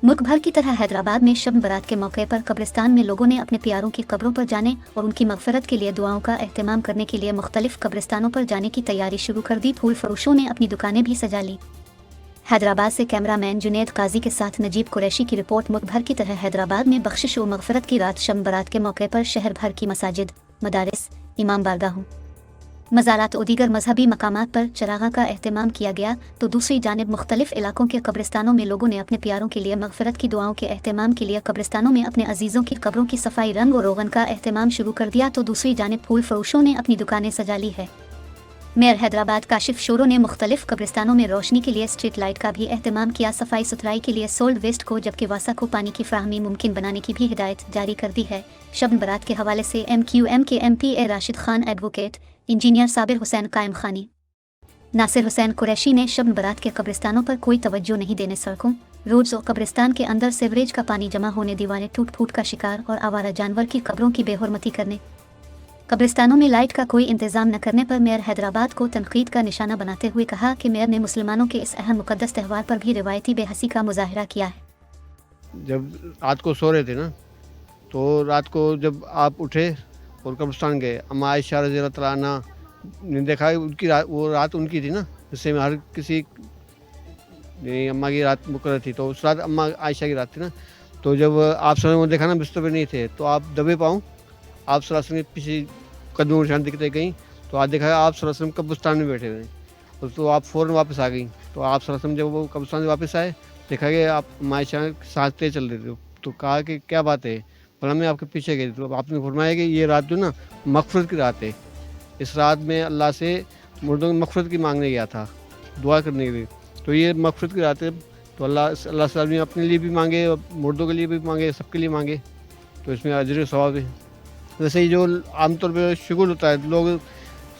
मुल्क भर की तरह हैदराबाद में शब बारात के मौके पर कब्रिस्तान में लोगों ने अपने प्यारों की कब्रों पर जाने और उनकी मगफरत के लिए दुआओं का एहतमाम करने के लिए मुख्तलिफ कब्रिस्तानों पर जाने की तैयारी शुरू कर दी। फूल फरोशों ने अपनी दुकानें भी सजा ली। हैदराबाद से कैमरामैन जुनेद काजी के साथ नजीब कुरैशी की रिपोर्ट। मुल्क भर की तरह हैदराबाद में बख्शिश व मगफरत की रात शब बारात के मौके पर शहर भर की मसाजिद, मदारिस, इमाम बारगाहों, मज़ारात और दीगर मजहबी मकामात पर चरागा का एहतमाम किया गया, तो दूसरी जानिब मुख्तलिफ इलाकों के कब्रिस्तानों में लोगों ने अपने प्यारों के लिए मगफरत की दुआओं के एहतमाम के लिए कब्रिस्तानों में अपने अजीज़ों की कब्रों की सफाई, रंग और रोगन का एहतमाम शुरू कर दिया, तो दूसरी जानिब फूल फरोशों ने अपनी दुकानें सजा ली है। मेयर हैदराबाद काशिफ शोरों ने मुख्तलिफ कब्रिस्तानों में रोशनी के लिए स्ट्रीट लाइट का भी एहतमाम किया, सफाई सुथराई के लिए सोल्ड वेस्ट को जबकि वासा को पानी की फ्राहमी मुमकिन बनाने की भी हिदायत जारी कर दी है। शब बारात के हवाले से MQM के MP Rashid Khan, advocate engineer Sabir Hussain कायम खानी, नासिर हुसैन कुरैशी ने शब बारात के कब्रिस्तानों पर कोई तवज्जो नहीं देने, सड़कों, रोड्स और कब्रिस्तान के अंदर सीवरेज का पानी जमा होने, दीवारें टूट फूट का शिकार और आवारा जानवर की कब्रों की बेहुरमती करने, कब्रिस्तानों में लाइट का कोई इंतजाम न करने पर मेयर हैदराबाद को तनकीद का निशाना बनाते हुए कहा कि मेयर ने मुसलमानों के इस अहम मुकद्दस त्यौहार पर भी रिवायती बेहसी का मुजाहिरा किया है। जब रात को सो रहे थे ना, तो रात को जब आप उठे और कब्रिस्तान गए, अम्मा आयशा रज़ी अल्लाह तआला अन्हा ने देखा उनकी वो रात उनकी थी ना, जिससे हर किसी अम्मा की रात मुकर्रर थी, तो उस रात अम्मा आयशा की रात थी ना। तो जब आप सल्लल्लाहु अलैहि वसल्लम देखा ना बिस्तर पे नहीं थे, तो आप दबे पाऊँ आप सल्लल्लाहु अलैहि वसल्लम के पीछे कदमों निशान दिखते गई, तो आज देखा आप सल्लल्लाहु अलैहि वसल्लम कब्रिस्तान में बैठे हुए, तो आप फ़ौरन वापस आ गई। तो आप सल्लल्लाहु अलैहि वसल्लम जब वो कब्रिस्तान से वापस आए, देखा कि आप आयशा सांस तेज चल रही थी, तो कहा कि क्या बात है, भला मैं आपके पीछे गई। तो आपने फरमाया कि ये रात जो ना मगफरत की रात है, इस रात में अल्लाह से मुर्दों की मगफरत की मांगने गया था, दुआ करने के लिए, तो ये मगफरत की रात है, तो अल्लाह से ने अपने लिए भी मांगे और मुर्दों के लिए भी मांगे, सबके लिए मांगे, तो इसमें अजर व सवाब है। वैसे ही जो आमतौर पर शुगुल होता है, लोग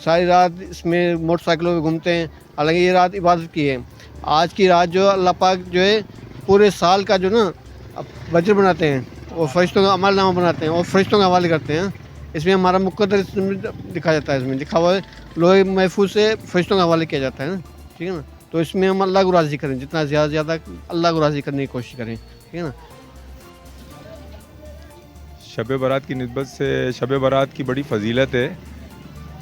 सारी रात इसमें मोटरसाइकिलों पर घूमते हैं, हालांकि ये रात इबादत की है। आज की रात जो अल्लाह पाक जो है पूरे साल का जो ना बजट बनाते हैं और फरिश्तों का अमल नामा बनाते हैं और फरिश्तों के हवाले करते हैं। इसमें हमारा मुकद्दर लिखा जाता है, इसमें लिखा हुआ है लोहे महफूज से फरिश्तों के हवाले किया जाता है ना, ठीक है ना। तो इसमें हम अल्लाह को राज़ी करें, जितना ज़्यादा से ज़्यादा अल्लाह को राज़ी करने की कोशिश करें, ठीक है ना। शब बारात की निस्बत से शब बारात की बड़ी फजीलत है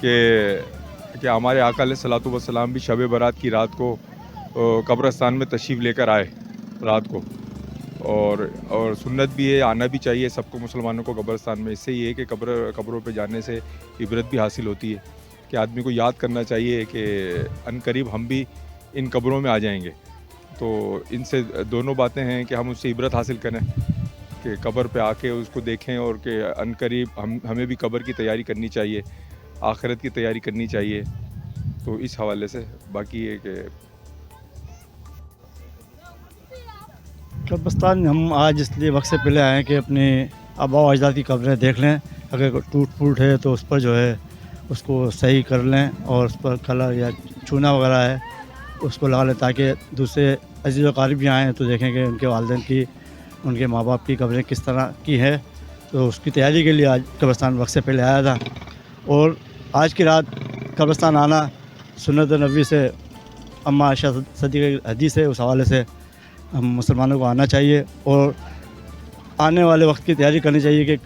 कि हमारे आका अलैहिस्सलातु वस्सलाम भी शब बारात की रात को कब्रिस्तान में तशरीफ़ लेकर आए रात को, और सुन्नत भी है, आना भी चाहिए सबको मुसलमानों को कब्रिस्तान में। इससे ये है कि कब्रों पे जाने से इबरत भी हासिल होती है कि आदमी को याद करना चाहिए कि अनकरीब हम भी इन कब्रों में आ जाएंगे। तो इनसे दोनों बातें हैं कि हम उससे इबरत हासिल करें कि कब्र पे आके उसको देखें, और कि अनकरीब हमें भी कब्र की तैयारी करनी चाहिए, आखिरत की तैयारी करनी चाहिए। तो इस हवाले से बाकी है कि कब्रिस्तान हम आज इसलिए वक्त से पहले आए हैं कि अपने आबा व अजदाद की कब्रें देख लें, अगर टूट फूट है तो उस पर जो है उसको सही कर लें, और उस पर कलर या चूना वगैरह है उसको लगा लें, ताकि दूसरे अजीज़ व क़रीब भी आएँ तो देखें कि उनके वालिदैन की, उनके माँ बाप की कब्रें किस तरह की है। तो उसकी तैयारी के लिए आज कब्रिस्तान वक्त से पहले आया था, और आज की रात कब्रिस्तान आना सुन्नत नबी से, अम्मा आयशा सिद्दीक़ा हदीस है, उस हवाले से हम मुसलमानों को आना चाहिए और आने वाले वक्त की तैयारी करनी चाहिए कि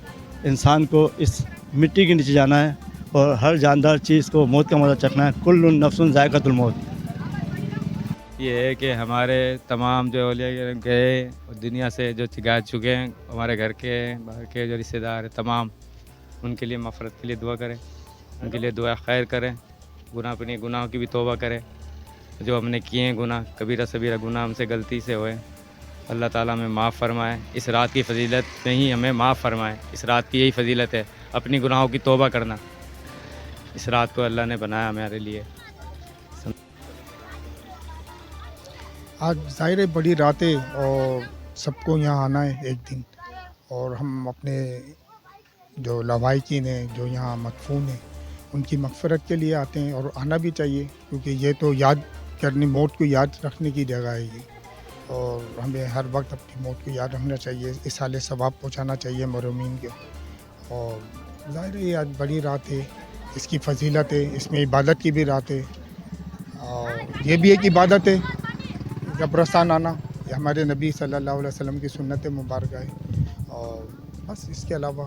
इंसान को इस मिट्टी के नीचे जाना है और हर जानदार चीज़ को मौत का मज़ा चखना है। कुल्लुन नफ्सुन ज़ायक़ातुल मौत। ये है कि हमारे तमाम जो औलिया गए दुनिया से जो जा चुके हैं, हमारे घर के बाहर के जो रिश्तेदार हैं तमाम, उनके लिए मफ़रत के लिए दुआ करें, उनके लिए दुआ खैर करें, अपनी गुनाहों की भी तौबा करें, जो हमने किए हैं गुनाह, कबीरा सबीरा गुनाह हमसे गलती से हुए, अल्लाह ताला हमें माफ़ फरमाए। इस रात की फजीलत में ही हमें माफ़ फरमाए, इस रात की यही फजीलत है, अपनी गुनाहों की तौबा करना। इस रात को अल्लाह ने बनाया हमारे लिए। आज ज़ाहिर है बड़ी रात है और सबको यहाँ आना है एक दिन, और हम अपने जो लवाहिकीन हैं जो यहाँ मदफून हैं उनकी मग़फ़िरत के लिए आते हैं, और आना भी चाहिए, क्योंकि ये तो याद करनी, मौत को याद रखने की जगह है ये, और हमें हर वक्त अपनी मौत को याद रखना चाहिए, इस हाल सवाब पहुँचाना चाहिए मरहूमीन को। और ज़ाहिर है आज बड़ी रात है, इसकी फजीलत है, इसमें इबादत की भी रात है, और ये भी एक इबादत है कब्रिस्तान आना, یہ ہمارے نبی صلی اللہ علیہ وسلم کی سنت مبارکہ ہے، اور بس اس کے علاوہ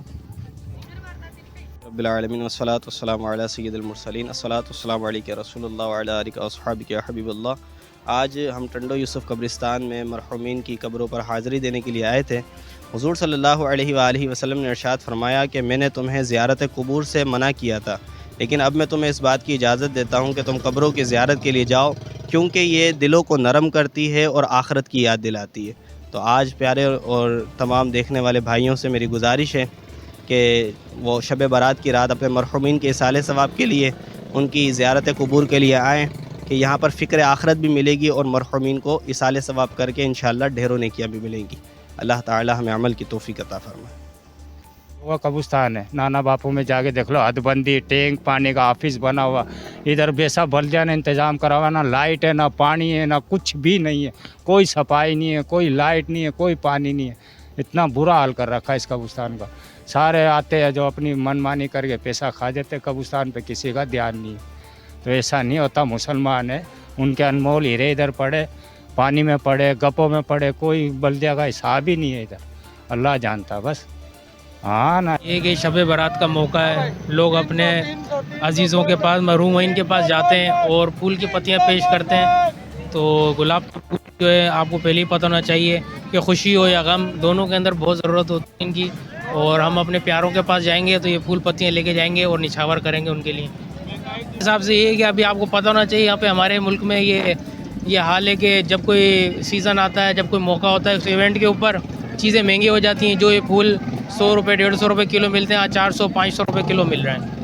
رب العالمین والصلاة والسلام علی سید المرسلین الصلاة والسلام علیک رسول اللہ وعلی آلک واصحابک یا حبیب اللہ۔ آج ہم ٹنڈو یوسف قبرستان میں مرحومین کی قبروں پر حاضری دینے کے لیے آئے تھے۔ حضور صلی اللہ علیہ وآلہ وسلم نے ارشاد فرمایا کہ میں نے تمہیں زیارت قبور سے منع کیا تھا، لیکن اب میں تمہیں اس بات کی اجازت دیتا ہوں کہ تم قبروں کی زیارت کے لیے جاؤ، کیونکہ یہ دلوں کو نرم کرتی ہے اور آخرت کی یاد دلاتی ہے۔ تو آج پیارے اور تمام دیکھنے والے بھائیوں سے میری گزارش ہے کہ وہ شب برات کی رات اپنے مرحومین کے اصالِ ثواب کے لیے ان کی زیارت قبور کے لیے آئیں، کہ یہاں پر فکر آخرت بھی ملے گی اور مرحومین کو اصالِ ثواب کر کے انشاءاللہ ڈھیروں نیکیاں بھی ملیں گی۔ اللہ تعالی ہمیں عمل کی توفیق عطا فرمائے۔ وہ قبرستان ہے، نانا باپو میں جا کے دیکھ لو، حد بندی، ٹینک پانی کا آفس بنا ہوا، ادھر بیسا بلدیہ نے انتظام کرا ہوا، نہ لائٹ ہے، نہ پانی ہے، نہ کچھ بھی نہیں ہے، کوئی صفائی نہیں ہے، کوئی لائٹ نہیں ہے، کوئی پانی نہیں ہے۔ اتنا برا حال کر رکھا ہے اس قبرستان کا۔ سارے آتے ہیں جو اپنی من مانی کر کے پیسہ کھا جاتے، قبرستان پہ کسی کا دھیان نہیں ہے۔ تو ایسا نہیں ہوتا، مسلمان ہے، ان کے انمول ہیرے ادھر پڑے، پانی میں پڑے، گپوں میں پڑے، کوئی بلدیہ کا حساب ہی نہیں ہے ادھر، اللہ جانتا بس۔ ہاں نا، یہ کہ شب برات کا موقع ہے، لوگ اپنے عزیزوں کے پاس، مرحومین کے پاس جاتے ہیں اور پھول کی پتیاں پیش کرتے ہیں۔ تو گلاب کا پھول جو ہے آپ کو پہلے ہی پتہ ہونا چاہیے کہ خوشی ہو یا غم، دونوں کے اندر بہت ضرورت ہوتی ہے ان کی، اور ہم اپنے پیاروں کے پاس جائیں گے تو یہ پھول پتیاں لے کے جائیں گے اور نچھاور کریں گے ان کے لیے۔ اس حساب سے یہ ہے کہ ابھی آپ کو پتہ ہونا چاہیے، یہاں پہ ہمارے ملک میں یہ حال ہے کہ جب کوئی سیزن آتا ہے، جب کوئی موقع ہوتا ہے اس ایونٹ کے اوپر، چیزیں مہنگی ہو جاتی ہیں۔ جو یہ پھول 100 روپے 150 روپے کلو ملتے ہیں، 400 500 روپے کلو مل رہے ہیں۔